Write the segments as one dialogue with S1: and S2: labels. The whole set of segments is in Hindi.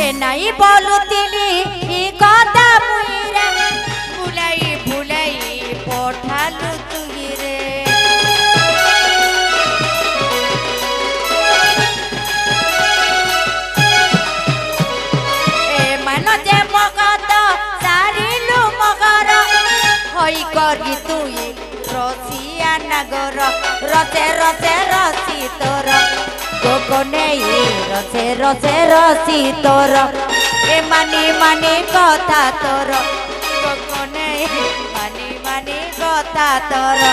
S1: ए नहीं बोलुतिली ई कथा मुइरे भुलाई भुलाई पठालु तुही रे ए मन जे मगत सारिलु मगर होई करी तुई रसिया नगर रसे रसे रसी तोर गोगने रसे रसे रसी तोर ए मानी मानी कथा तोर गोगने मानी मानी कथा तोर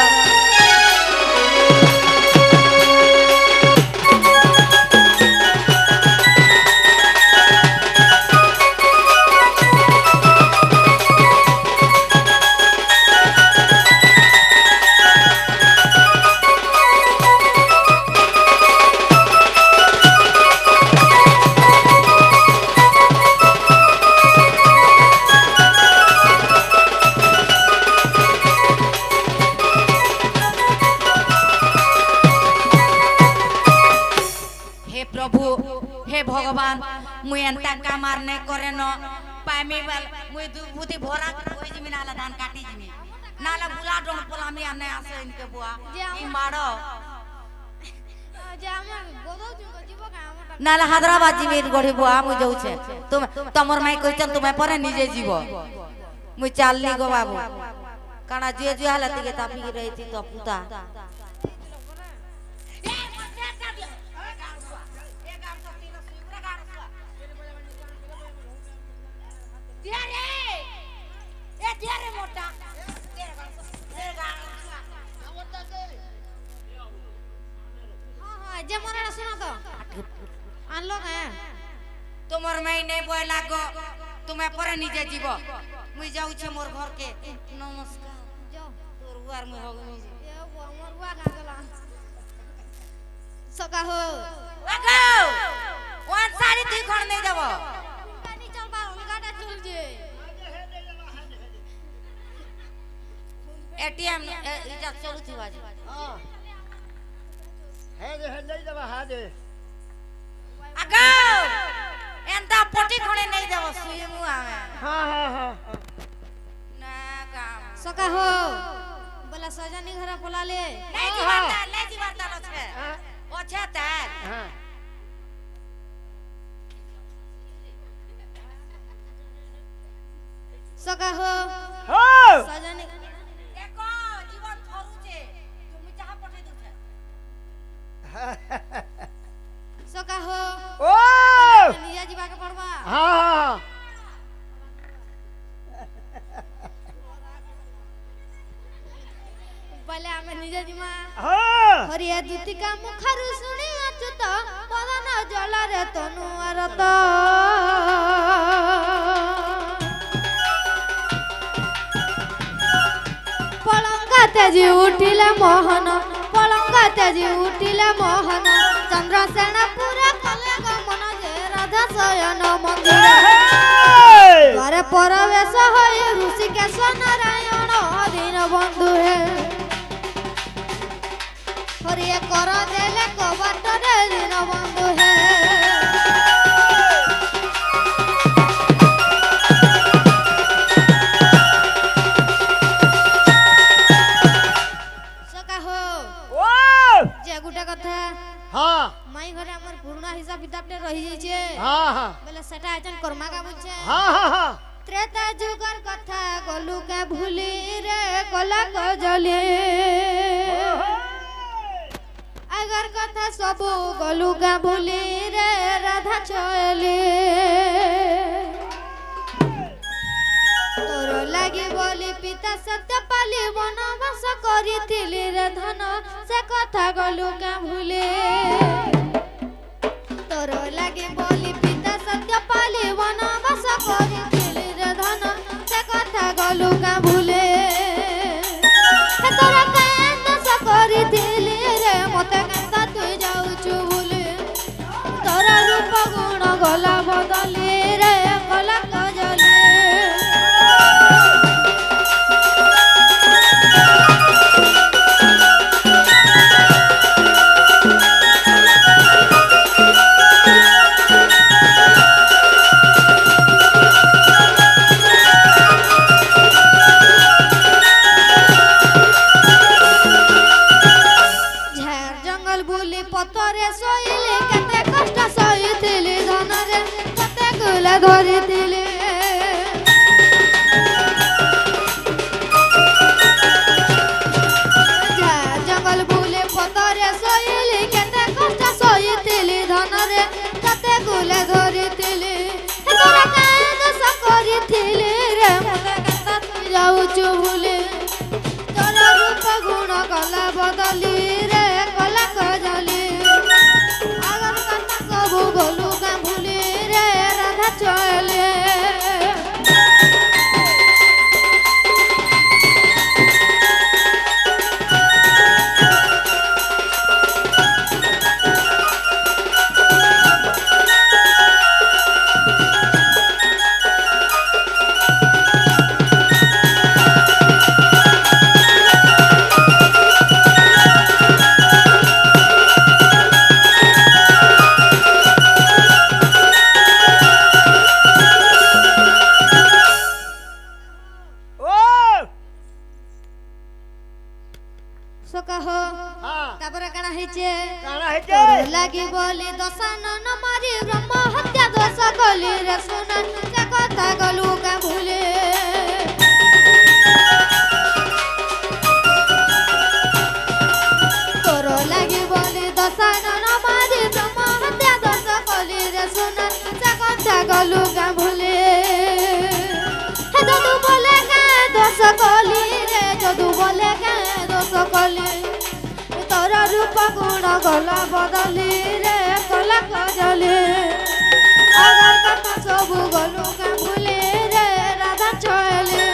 S1: भगवान मुई एंता कामार ने करे न पामी वाल मुई बुद्धि भरा होई जिमी नाला धान काटी जिमी नाला बुला डोन पोलामी आने आसे इनके बुआ ई मारो जे हम गोदो जीव का नाला हैदराबाद जिमी गड़ी बुआ मुई जाऊ छे तुम तमर माई कहचन तुमे परे निजे जीव मुई चालली गो बाबू काना जे जे हालत के तापी रही थी तो पुता तुमर मैं नहीं बोय लागो तुम्हें परे निजे जीव मुई जाऊ छे मोर घर के नमस्कार जाओ तोर हुआर में हो गई ए वो मोर हुआ गागला सका हो लागो वन साड़ी तुई खण नहीं देबो पानी चल बा उलगाटा चल जे एटीएम इजा चलू थी बाजी हां हे नहीं देबा हा दे आगो एंता पोटी खणे नहीं देबो सुई मु आवे हां हां हां ना काम सका हो बोला सजनी घर बोला ले ले जीवाता छे ओ छे तार हां सका हो सजनी देखो जीवन थरू छे तुम चाह पठे दु छे सका हो ओ निया जीवा के पड़वा हां हां पहले हमें निजा जीवा हां हरिया दुतिका मुखरु सुनी अचुत पवन जल रे तनु अरत पलंगा तेजी उठिले मोहन पलंगा तेजी उठिले मोहन चंद्रसेन पूरा कले गमन जे राधा शयन मंदिर द्वारे परवेश होय ऋषिकेश नारायण दीन बंधु हे हरिये कर देले कबाट रे दीन बंधु हे हां माई घरे हमर पुराना हिसाब किताब ने रही जाई छे हां हां बोले सेटा आजन कर्मा का बुझे हां हां हां त्रेता जुगर कथा गलु के भूली रे कला कजली अगर कथा सब गलु के भूली रे राधा चली तोर लागी बोली पिता सत्य पाली वनवास करिथिली रे धन से कथा गलु के भूले तोर लागी बोली पिता सत्य पाली वनवास करिथिली रे धन से कथा गलु के भूले तोरा कांद से करिथिली रे मते कांदा तू जाउछु भूले तोरा रूप गुण गला बदली रे कला कजली
S2: रे सुना से कथा गलू के भूले तोर लगी बोली दशानन मारी ब्रह्म हत्या दश कली रे सुना से कथा गलू के भूले हे जदू बोले के दश कली रे जदू बोले के दश कली तोर रूप गुण गला बदली रे कला कजली अगर कथा सब गलू के भूले रे राधा चले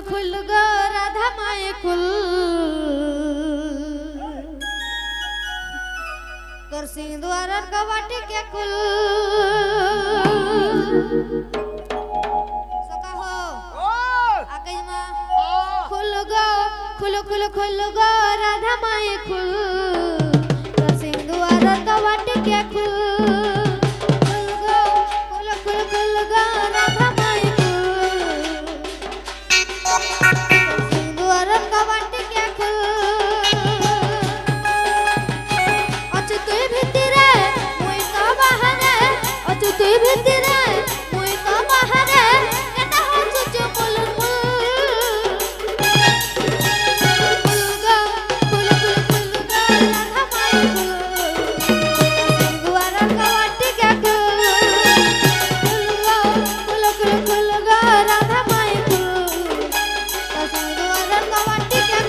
S2: खुल गो राधा माए खुल तोर सिंह द्वार कवाटी के खुल सका हो आगे मां खुल गो राधा माए खुल तोर सिंह द्वार कवाटी के खुल खुल गो राधा माए भितरे मुई तो बाहरे केता हो चुचु पुल फुल राधा माई फुल गुआर कवाटी के फुल राधा माई फुल गुआर कवाटी के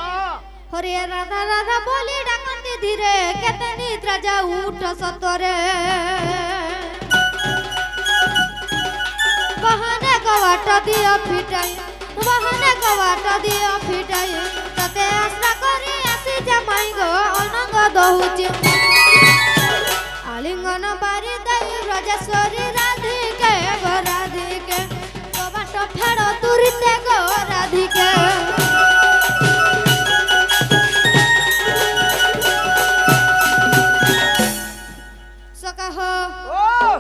S2: राधा राधा बोली डाकती धीरे केते निद्रा जा उठ सतरे बहाने कवाट दिया फिटाई तते आश्रा करी आसी जमाई गो अनंग दहुची आलिंगन बारी दई राजेश्वरी राधिके गो राधिके कवाट फेड़ तुरिते गो राधिके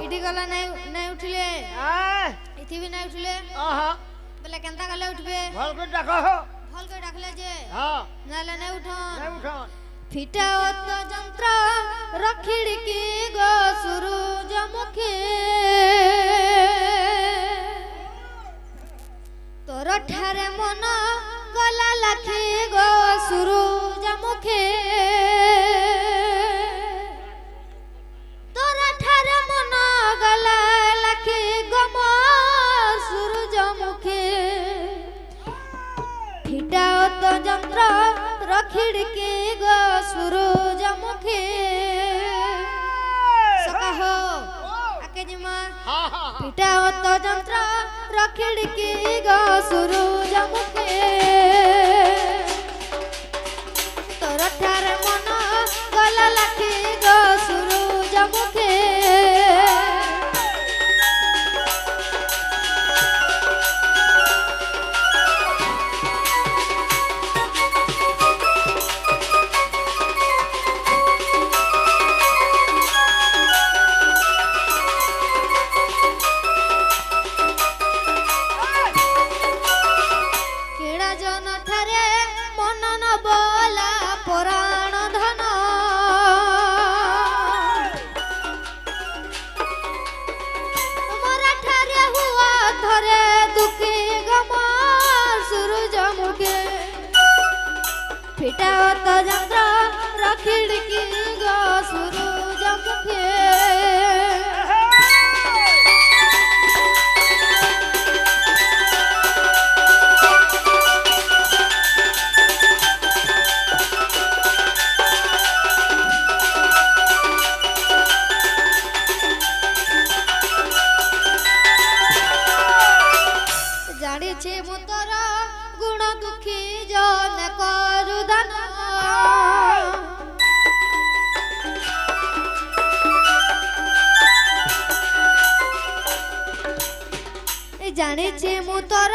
S2: इठी गला नहीं उठले इथि भी नहीं उठले बोले केनता गले उठबे भल के डाकले जे हां नाले नहीं उठन फिटा ओत जंत्र रखिड़ की गो सूरज मुखे तोर ठारे मन गला लाखी गो सूरज मुखे जंत्र रखिड़के गो सूरज मुखे सका हो आके जिमा पिटा तो जंत्र रखिड़के गो सूरज मुखे तोर ठारे मन गला लाखी गो सूरज मुखे फिटाओ तो यंत्र रखिड़की गो सूरज मुखे गुण दुखी जन करुदान जानी मु तोर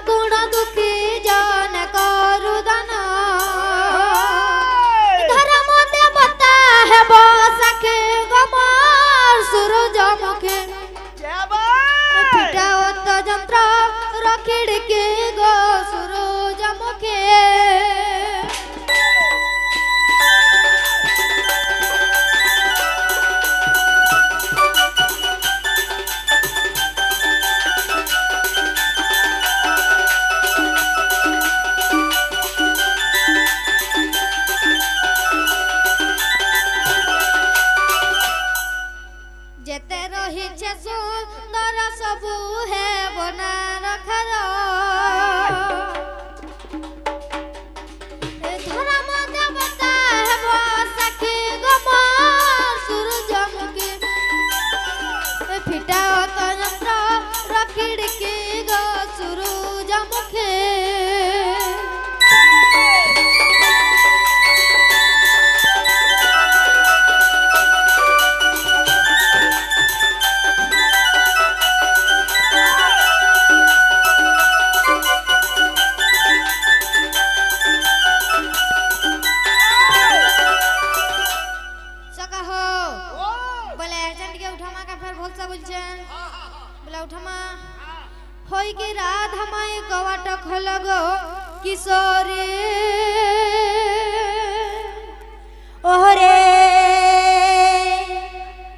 S2: गुण दुखी जन करुदान धर्म देवता हेब सखे गमर सूरज मुखे फिटाओ तो यंत्र रखिड़के गो सूरज मुखे जेते रही छे सुंदर सबू है बना रखर धर्म देवता हेब सखी गमर सूरज मुखे फिटाओ तो यंत्र रखिड़के गो सूरज मुखे होई के राधा माई कवाट खलगो किशोरी
S3: ओहरे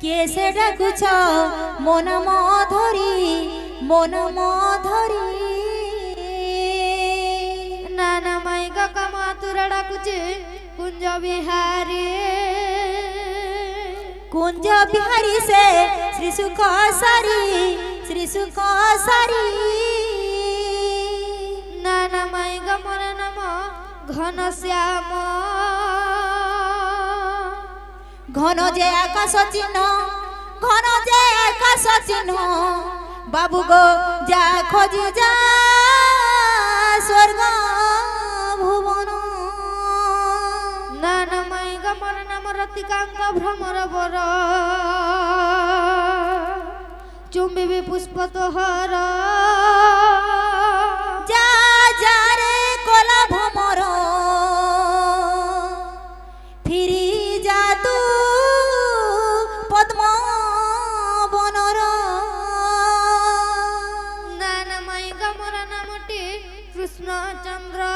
S3: केसे डाकुछ मन मधुरी
S2: नाना माई का कमा तुरा डाकुचे कुंज
S3: बिहारी से श्री सुख सारी
S2: नाना माई का मोर नाम घन श्याम
S3: घन जे आकाश चिन्ह बाबू गो जा खोजी जा स्वर्ग भुवन
S2: नाना माई का मोर नाम रतिकांक भ्रमर बर चुंबी पुष्प तोहर
S3: जा जा रे कोला भमर फिरी जा तू पद्म बनर
S2: नाना माई का मोर नामटी कृष्ण चंद्र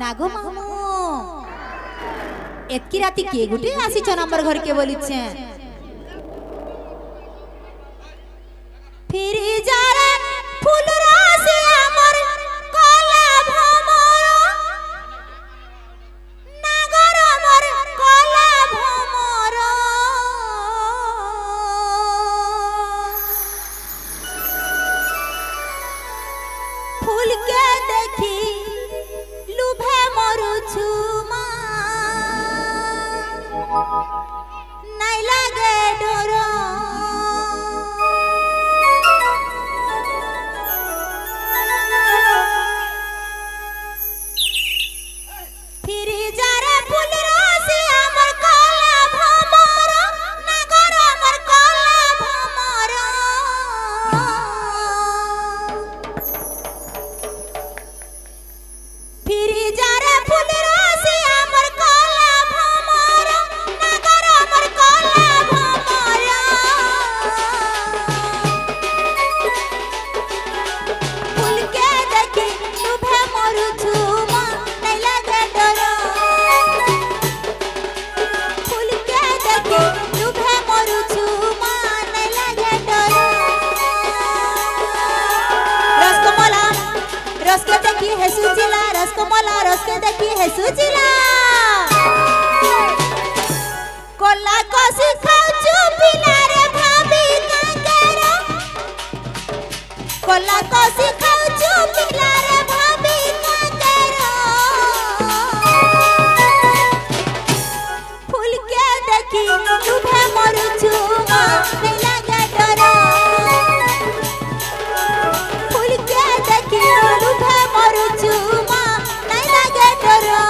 S3: नागो मामू एतकी राती के गुटे आसी छ नंबर घर के बोली छे फिर जा रे फूल राशि हमर काला भमर नागर हमर काला भमर फूल के देखी लुभे मरु छुमा नहीं लगे डर फिर जा रे फूल राशि हमर काला भमर नागर हमर काला भमर फिर जा रे फूल राशि हमर काला भमर नागर हमर काला भमर देखी है सुचिला रसकमला रस के देखी है सुचिला कोला कोसी खाउचु पिला रे भाभी काकेरो कोला कोसी खाउचु पिला रे भाभी काकेरो फूल के देखी तुभे मरुछु नहीं लागे डरो फूल के देखी तुभे मरुछु नहीं लागे डरो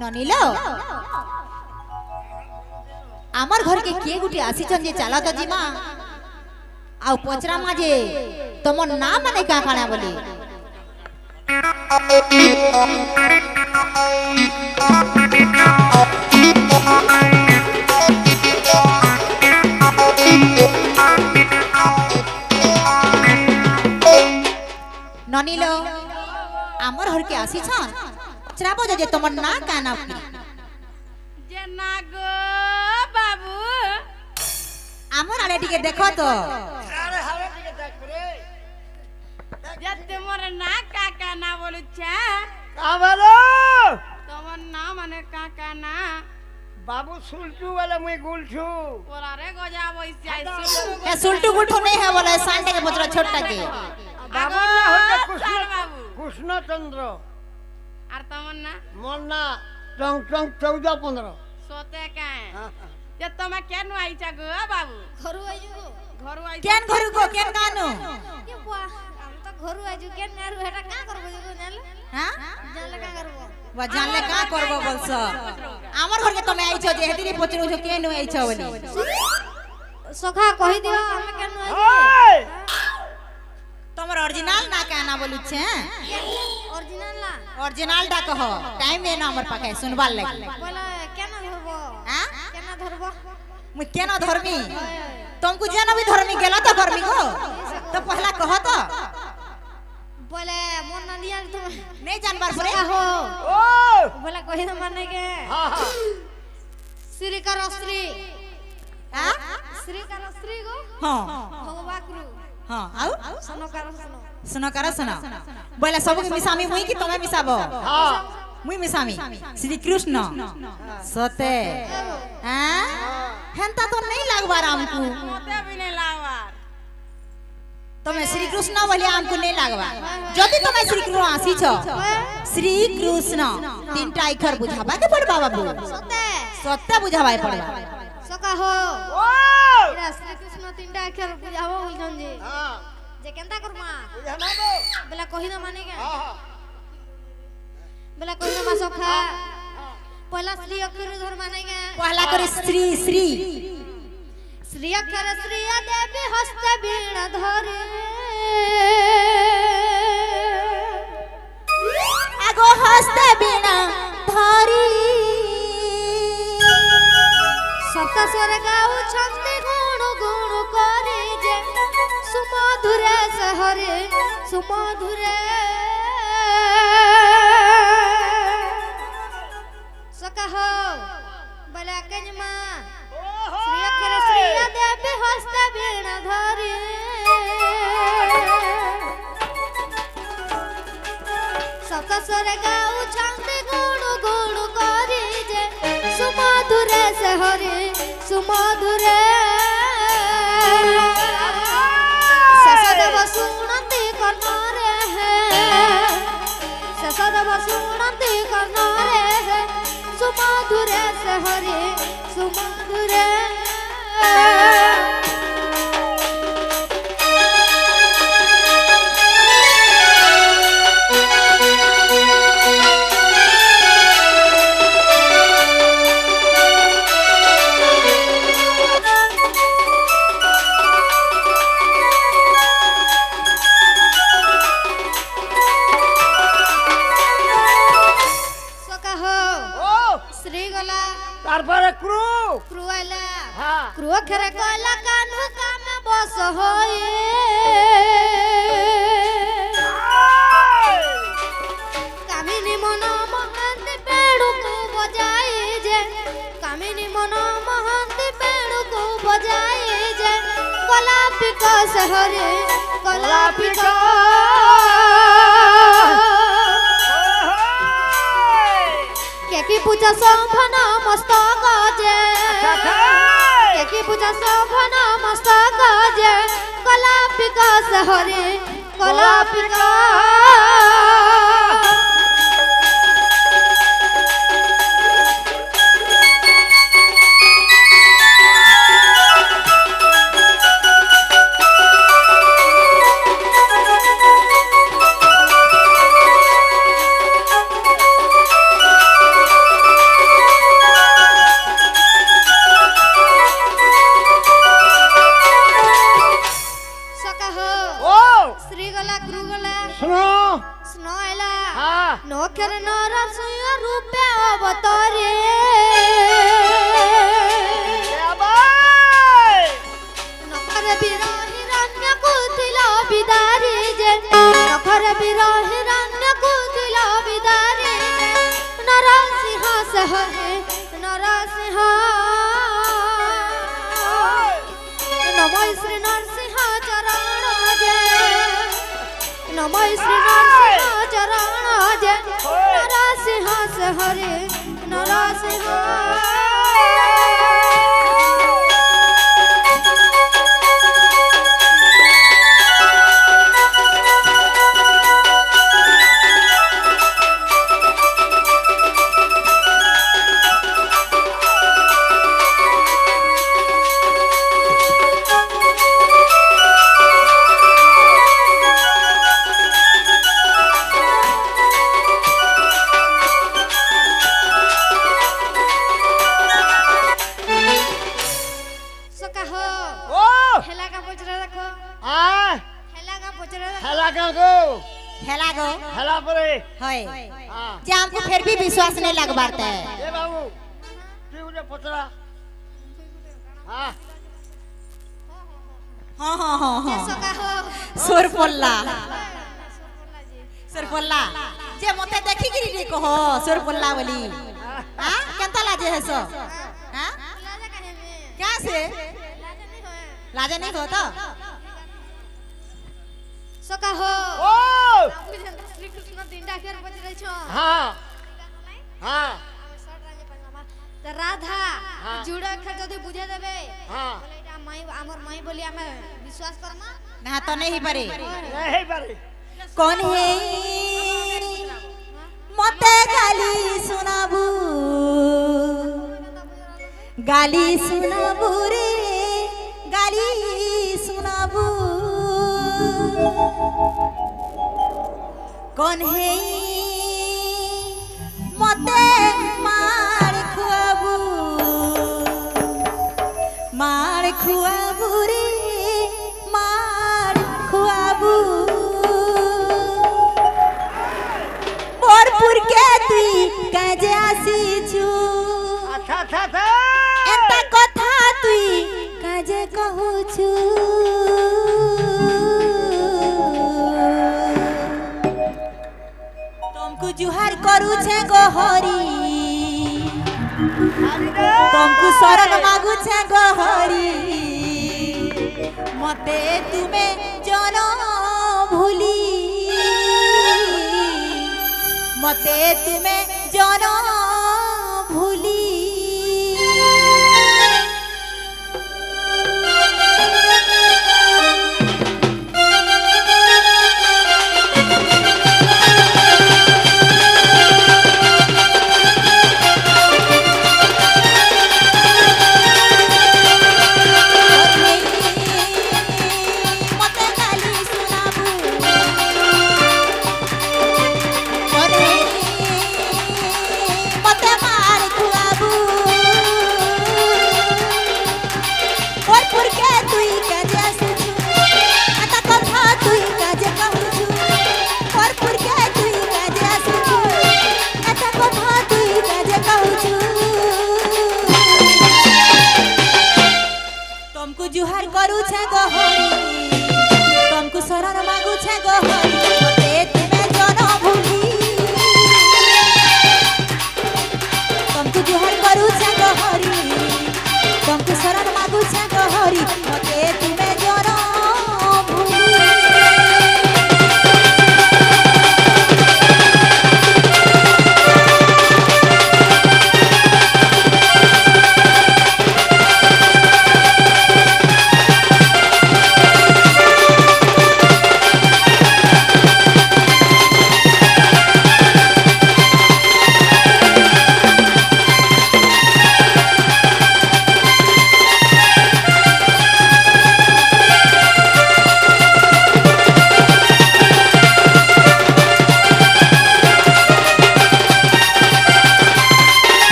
S3: ननीलो आमर घर के किए गुटी आसी छन जे चला तो जीमा आ पचरा माजे तमन नाम माने का खाना बोली ननीलो आमर घर के आसी छन चराबो जे तमन ना काना
S1: जे ना गो बाबू
S3: आमर आले टिके देखो तो
S4: अरे हारे टिके देख रे
S1: जे तुमर ना काका ना बोलु छा
S4: का बोलो
S1: तमन ना माने काका ना
S4: बाबू सुलटू वाला मैं गुलछू
S1: पोरा रे गजा बइसिया
S3: ए सुलटू गुलटू नहीं है बोले सांडे के बचरा छोटा के
S4: बाबू ना होते
S1: सर बाबू
S4: कृष्ण चंद्र
S1: आर तमन्ना
S4: मन्ना टंग टंग 14 15
S1: सोते काए जे तमे केनु आइचा गो बाबू
S2: घरु आइजु
S1: घरु आइ
S3: केन घरु को केन कानो
S2: के बुआ हम तो घरु आइजु केन नारु हेटा का करबो जो नेल
S3: हां
S2: जानले का करबो
S3: वा जानले का करबो बोलस हमर घर के तमे आइछो जे हेतिरी पचरो जो केन आइछो बोली
S2: सखा कहि दियो हम केन आइजु
S3: तमर ओरिजिनल ना कहना बोलु छे
S2: ओरिजिनल ला
S3: ओरिजिनल टा कहो टाइम है ना हमर पाखे सुनबाल लगी
S2: बोला केना धरबो
S3: हां
S2: केना धरबो
S3: मु केना धर्मी तुमको जेना भी धर्मी गेला तो धर्मी को तो पहला कहो तो
S2: बोले मन ना दिया तुम
S3: नहीं जानबार परे
S2: हो
S4: ओ
S2: बोला कहि न माने के
S4: हां हां
S2: श्री कर श्री
S3: हां
S2: श्री कर श्री गो
S3: हां
S2: भगवा गुरु
S3: हां आउ
S1: सुनो कर
S3: सुनो कर सुनो बोला सब के मिसामी मुई कि तमे मिसाबो
S4: हां
S3: मुई मिसामी श्री कृष्ण सते हां हेंता तो नहीं लागबार हमको
S1: मते भी नहीं लागबार
S3: तमे श्री कृष्ण बोले हमको नहीं लागबा जदी तमे श्री कृष्ण आसी छ श्री कृष्ण तीनटा अक्षर बुझाबा के पड़बा बाबू
S2: सते
S3: सत्य बुझाबाय पड़बा
S2: सका हो
S4: ओ
S2: एरा श्री कृष्ण तीनटा अक्षर बुझाबो बोलछन जी
S4: हां
S2: जे केनता करमा
S4: बुझानाबो
S2: बेला कहि न माने के
S4: हां
S2: बेला कहि न मा सखा पहला श्री अक्षर धर माने के
S3: पहला करे श्री श्री
S2: श्री अक्षर श्री देवी हस्त वीणा धरे
S3: आगो हस्त वीणा धरी
S2: सप्त स्वर गाऊ छंदे गुण गुण करे जे सुमधुरे सहरे सुमधुरे सका हो बला कजमा श्री अक्षर श्री देवी हस्त वीणा धरे सप्त स्वर गाऊ छंदे गुण गुण करे जे सुमधुरे सहरे सुमधुरे ससदेव सुनंती कर्णरे ससदेव सुनंती कर्णरे सुमधुरे सहरे सुमधुरे
S4: তারপরে ক্রু
S2: ক্রুয়ালা
S4: হ্যাঁ
S2: ক্রু খেরে কয়লা কানু কামে বস হয়ে কামিনী মন মহান্তি পেড়ুকু বজাই যে কামিনী মন মহান্তি পেড়ুকু বজাই যে কলাপিক শহরে কলাপিক কেকি পূজা শোভন মস্তক যে কেকি পূজা শোভন মস্তক যে কলাপিক শহরে কলাপিক नोकर नरसिंह रूपे अवतरे नखर वीर हिरण्य कुथिल बिदारी जे नखर वीर हिरण्य कुथिल बिदारी नरसिंह सहरे नरसिंह नमो श्री नरसिंह चरण जे नमो श्री नरसिंह चरण जे नरसिंह सहरे नरसिंह जे हमको फिर भी विश्वास नहीं लग बारता है
S4: ए बाबू तू उठे पचरा हां
S3: हां हां हां हां
S2: सका हो
S3: सुरपल्ला सुरपल्ला जे मते देखि गिरी रे कहो सुरपल्ला बोली हां केनता लाजे है सो हां
S2: लाजा काहे में
S3: क्या से
S2: लाजा नहीं होए
S3: लाजे नहीं हो तो
S2: सका हो
S4: ओ
S2: बुझन श्री कृष्ण तीनटा फेर बजरै छ
S4: हाँ हाँ
S2: शर्ट रागे पजामा त राधा जुड़ा खर जदी बुझे देबे
S4: हाँ
S2: बोले एटा माई हमर माई बोली हमें विश्वास करमा
S3: ना तो नहीं पारे
S4: नहीं पारे
S3: कौन है मते गाली सुनाबू रे गाली सुनाबू कौन है मते मार खुआबू रे मार खुआबू मोरपुर के तुई काजे आसीछु
S4: अच्छा अच्छा अच्छा
S3: एता कथा तुई काजे कहूछु तुमको जुहार करू छे गोहरी तुमको शरण मागू छे गोहरी मते तुमे जन भूली मते तुमे जन भूली तुमको जुहार करू छे गोहरी तुमको शरण मागू छे गोहरी मते तुमे जन भूली तुमको जुहार करू छे गोहरी तुमको शरण मागू छे गोहरी मते तुमे जन भूली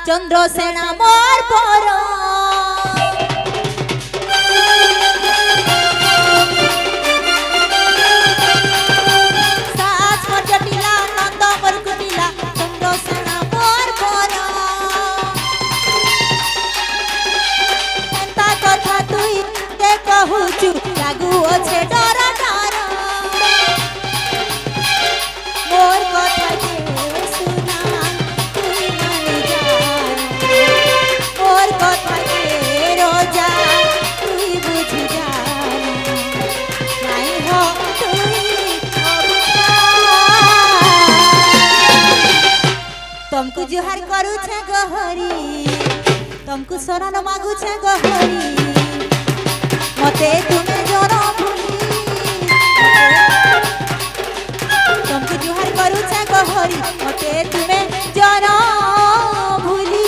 S3: चंद्रसेना मोर पर सास मोर जटिला नंद मोर कुटिला चंद्रसेना मोर पर एंता कथा तुई के कहूचु लागू ओछे डर डर मोर कथा के सुना तुई नहीं जान मोर कथा के रोजा तुई बुझ जान नहीं हो तुई तुमको जुहार करू छे गहरी तुमको शरण मागू छे गहरी मते तुमे जन भूली तुमको जुहार करू छे गहरी मते तुमे जन भूली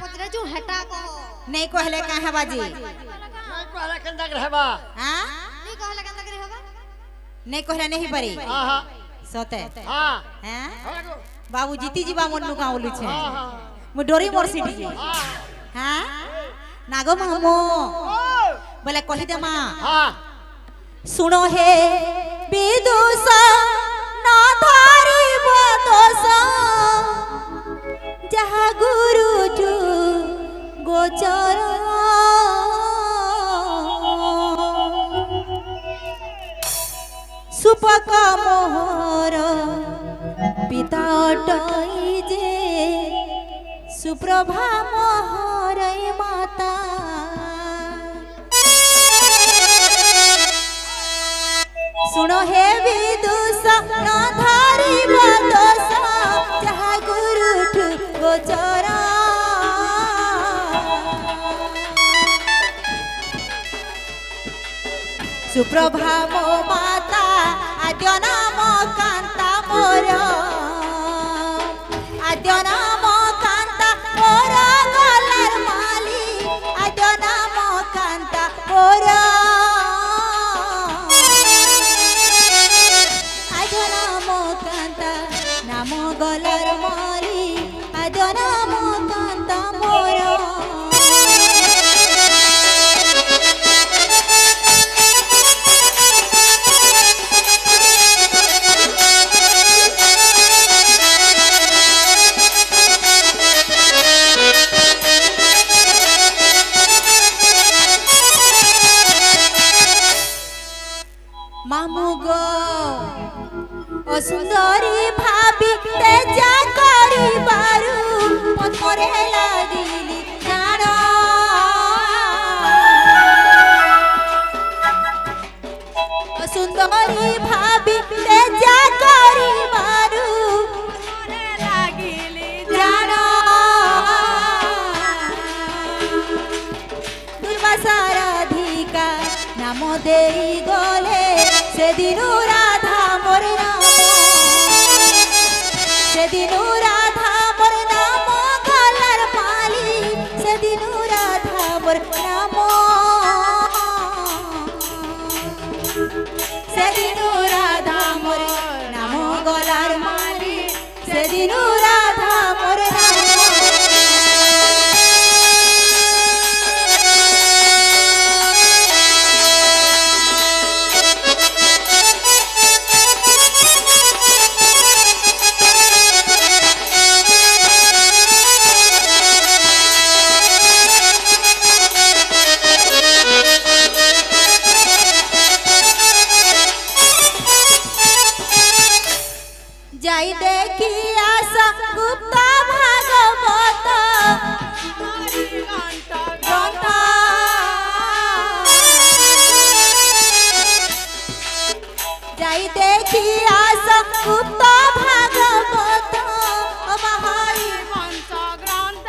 S2: पचरे जो हटा को
S3: नहीं कहले काहे बाजी
S4: नहीं कहला केंदा रहबा
S3: हां
S2: नहीं कहले कंदा करे होगा
S3: नहीं कहले नहीं परी
S4: हां हां
S3: सोते
S4: हां
S3: हैं
S4: हां
S3: बाबू जीती जीवा मन्नू का बोलु छे
S4: हां
S3: मु डोरी मोर सिटी जी हां नागो मामो बोले कहि दे मां
S4: हां
S3: सुनो हे विदुष ना धारी बदोष जहा गुरु ठु गोचर सुपक मोहर पिता अटई जे सुप्रभा मोहर माता सुनो हे विदुष न धारी बदोष जहा गुरु ठु गोचर सुप्रभा मो माता आद्य नाम कांता मोर आद्य नाम कांता मोर गलार माली आद्य नाम कांता मोर आद्य नाम कांता नाम गलार माली आद्य नाम कांता मोर मामू गो ओ सुंदरी भाभी तेजा करी बारू पथरे लागिली जान ओ सुंदरी भाभी तेजा करी बारू पथरे लागिली जान दुर्वासाराधिका नाम देई गले से दिनु राधा मोर नाम से दिनु राधा मोर नाम गलार माली से दिनु राधा मोर नाम से दिनु राधा मोर नाम गलार माली से दिनु राधा मोर नाम जाई देखी आशा गुप्ता भागवत घंटा जाई देखी आशा गुप्ता भागवत महाई वंश ग्रंथ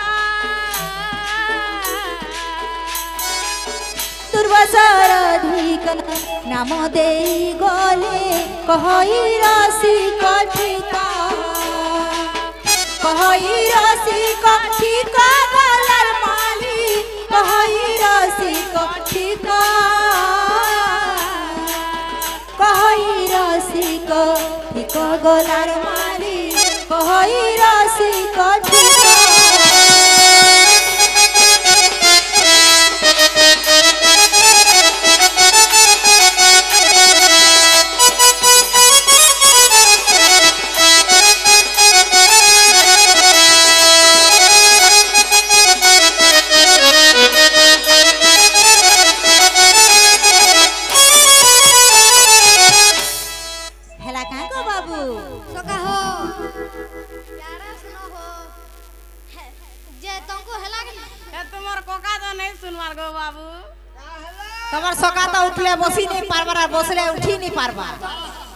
S3: दुर्वासाराधिकन नाम देई गले कहई राशि कठिका कहई राशि कठिका गलार माली कहई राशि कठिका कहई राशि कठिका गलार माली कहई राशि कठिका हेला कहाँ को बाबू
S2: सका हो यारा सुनो हो जे तुमको हला के
S1: तुम्हार कोका तो नहीं सुनवार गो बाबू
S3: तमर सकाता उठले बसी नहीं पारबा बसले उठी नहीं पारबा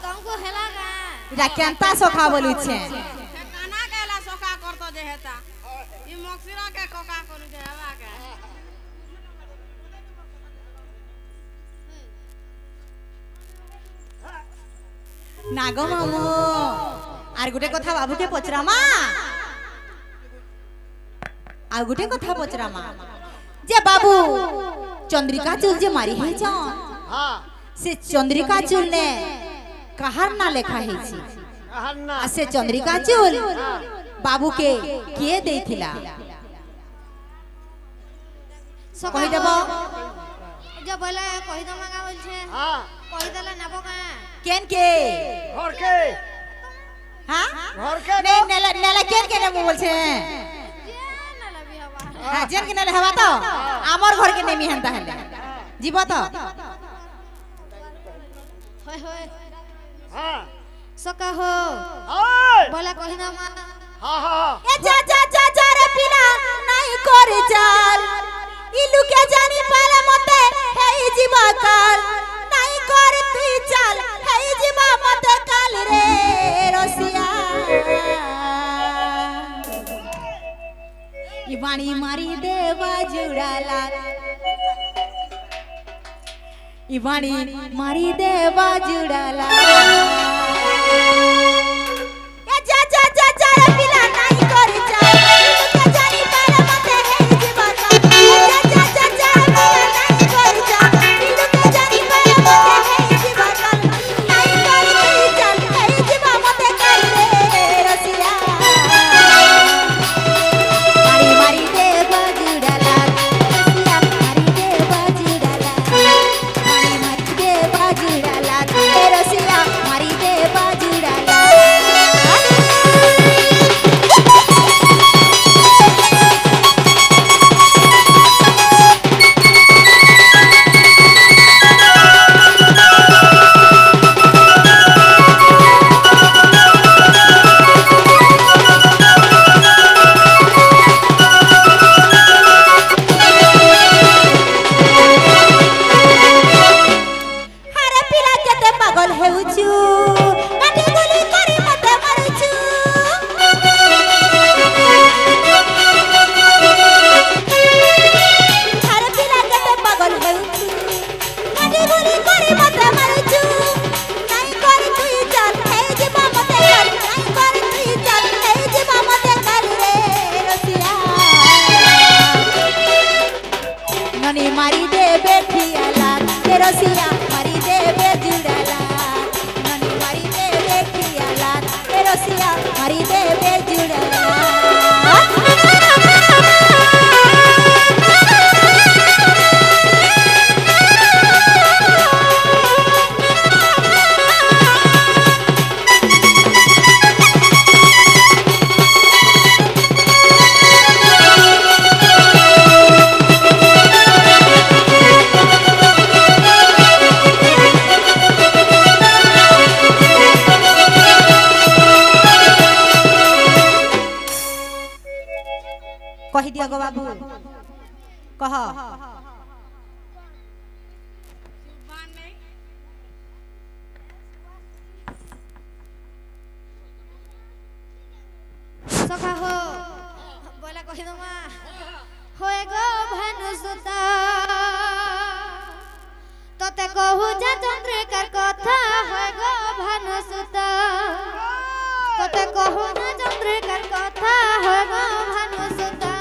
S2: तुमको हला का
S3: जा केनता सोखा बोली छे
S1: काना केला सोका करतो जे हेता ई मक्सिरा के कोका करू जे हवा के
S3: नागो मामू आर गुटे कथा बाबू के पचरामा आ गुटे कथा पचरामा जे बाबू चंद्रिका चूल जे मारी है छन
S4: हां
S3: से चंद्रिका चूल ने कहार ना लेखा है छी
S4: कहन्ना
S3: आ से चंद्रिका चूल बाबू के किए देथिला कहि देबो
S2: जो बोले कहि दो मांगा बोल छे
S4: हां
S2: कहि देले नेबो का
S3: केन के
S4: घर के
S3: हां
S4: घर के
S3: ने नेला नेला केन के ने बोल छे
S2: जे ना लबी हवा
S3: हां जेन के ने हवा तो हमर घर के नेमी हंता हंता जीवा तो
S2: होय होय
S4: हां
S2: सका हो
S4: हाय
S2: बोला कहि दो मा
S4: हां हां
S3: ए जा जा जा जा रे पिला नहीं करे चाल इलू के जानी पाला मते हेई जीवा काल नहीं करे तू चाल हेई जीवा मते काल रे रसिया ई बाणी मारी देवा जुड़ाला ई बाणी मारी देवा जुड़ाला ए जा जा जा जा रे पिला नहीं करे चाल इलू के जानी पाला मते हेई जीवा काल ए जा जा जा जा रे पिला नहीं करे चाल इलू के जानी पाला मते हेई जीवा काल नहीं करे तू चाल हेई जीवा मते काल रे रसिया मारी मारी देवा जुड़ाला रसिया मारी देवा जुड़ाला मारी मारी देवा जुड़ाला ए रसिया मारी देवा जुड़ाला हरे पिला केते पागल हेउछु काटी गुली करी मते मारुछु हरे पिला केते पागल हेउछु काटी गुली करी मते मारुछु नहीं करे तुई चल हे जीवा मते काल नहीं करे तुई चल हे जीवा मते काल रे रसिया ननी मारी दे बेठियाला ए रसिया मारी दे बेजुड़ाला ननी मारी दे बेठियाला ए रसिया मारी दे बेजुड़ाला कहि दिया गो बाबू कह
S2: सका हो बोला कहि दो मा होय गो भानुसुता तते कहू जा चंद्रिकार कथा होय गो भानुसुता तते कहू जा चंद्रिकार कथा होय गो भानुसुता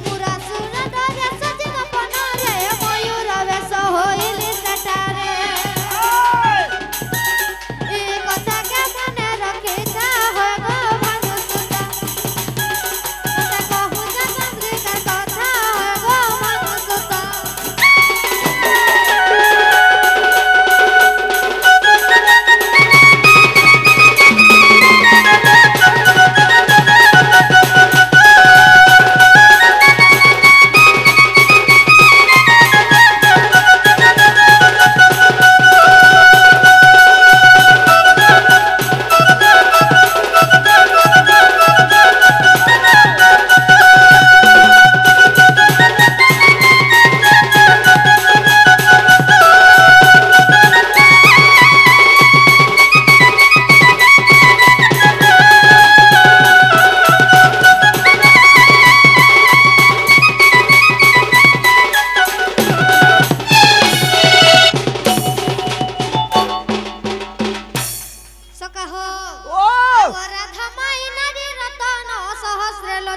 S2: पूरा सुन दरे सजिन पनरे मयूर वेश होइली सटारे ए कथा के मने रखिता होय गो भानुसुता तते कहू जा चंद्रिकार कथा होय गो भानुसुता
S3: ए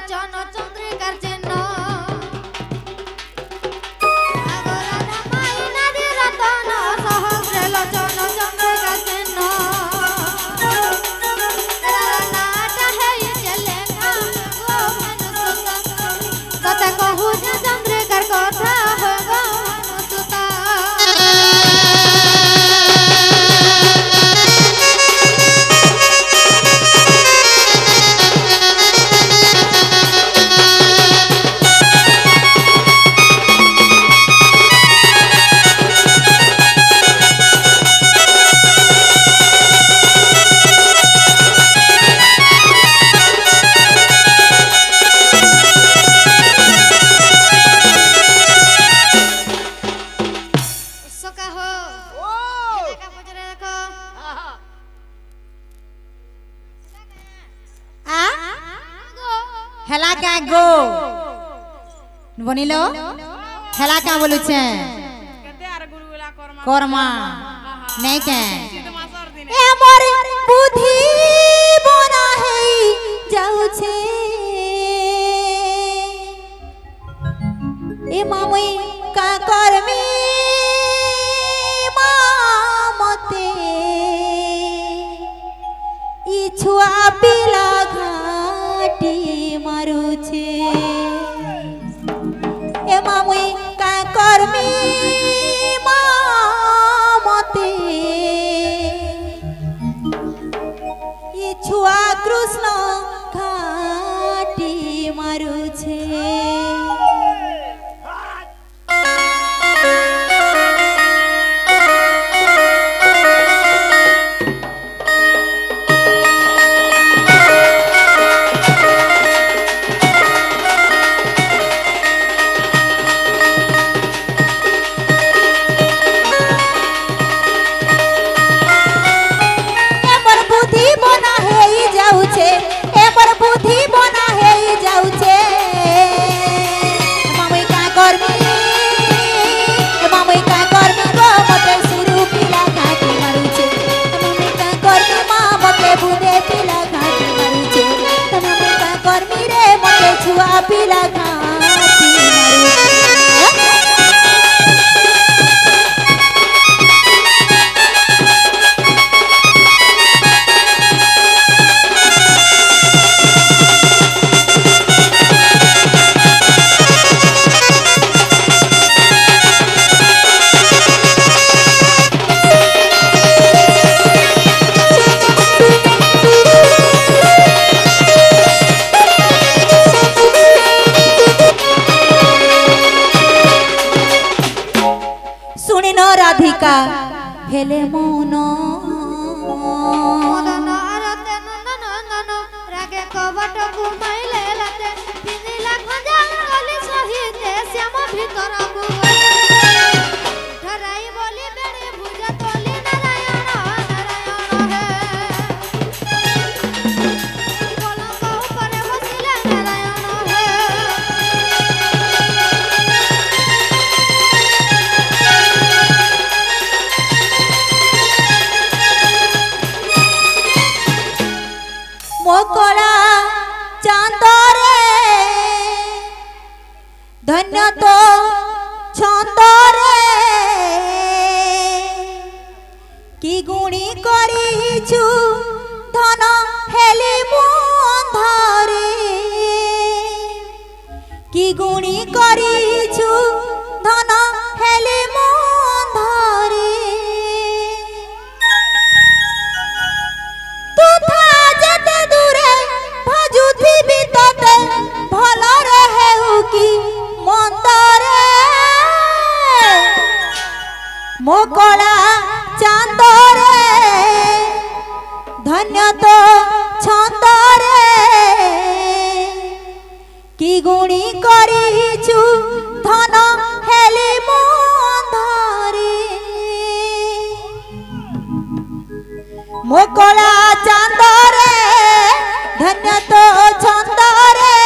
S2: লোচন চন্দ্রিকার চিহ্ন আগরা নামাই নারী রতন সহস্রে লোচন চন্দ্রিকার চিহ্ন নাটা হেইছে লেখা গো ভানুসুতা কথা কহু যে চন্দ্রিকার কথা হয় গো ভানুসুতা সকা হো
S4: ও
S2: দেখা মজরে দেখো
S4: আহা
S3: হেলা কা গো বনিল হেলা কা বলুছে কর্মা নাই কে
S5: এ মোর বুদ্ধি বনা হেই যাউছে এ মামই কা করমি মামতে ই ছুয়া পিলা ঘাটি মারুছে এ মামই কা করমি মামতে ই ছুয়া কৃষ্ণ ঘাটি মারুছে এমর বুদ্ধি বনা হেই যাউছে এমর বুদ্ধি বনা হেই যাউছে মামই কা করমি গো মতে সুরু পিলা ঘাটি মারুছে মামই কা করমি মা মতে বুদে পিলা ঘাটি মারুছে মামই কা করমি রে মতে ছুয়া পিলা ঘাটি মারুছে শুনে ন রাধিকা হেলে মৌন
S2: মদন আরতে নন্দন রাগে কবট ঘুমাইলে লাতে পিনিলা খঞ্জাল গলি সহিতে শ্যাম ভিতরকু ধরাই বলি বেড়ে ভুজা তলি নারায়ণ নারায়ণ হে পলঙ্ক উপরে বসিলে নারায়ণ হে
S5: মকড়া চাঁদরে ধন্য তো ছন্দরে কি গুণী করিছু ধন হেলি বন্ধরে কি গুণী করিছু ধন হেলি বন্ধরে তুথা যেতে দূরে ভজুথিবি তোতে ভলরে হেউ কি মন্দরে মোকলা চাঁদরে ধন্য তো ছন্দরে কি গুণী করিছু ধন হেলি মন্ধরে মোকলা চাঁদরে ধন্য তো ছন্দরে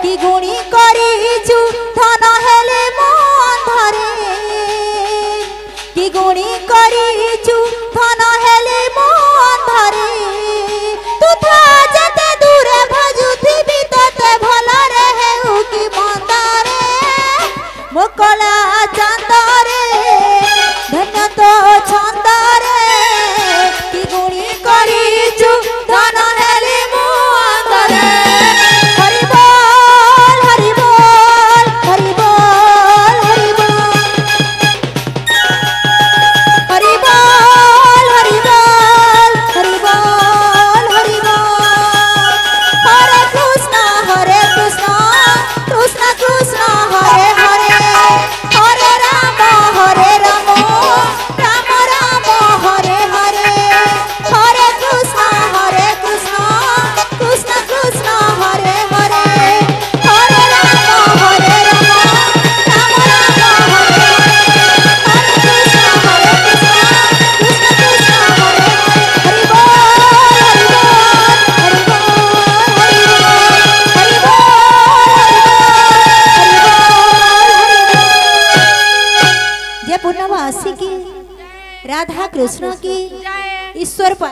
S5: কি গুণী করিছু ধন হেলে মন্ধরে কি গুণী করিছু ধন হেলে মন্ধরে তুথা যেতে দূরে ভজুথিবি তোতে आसिकी राधा कृष्ण की
S1: जय
S5: ईश्वर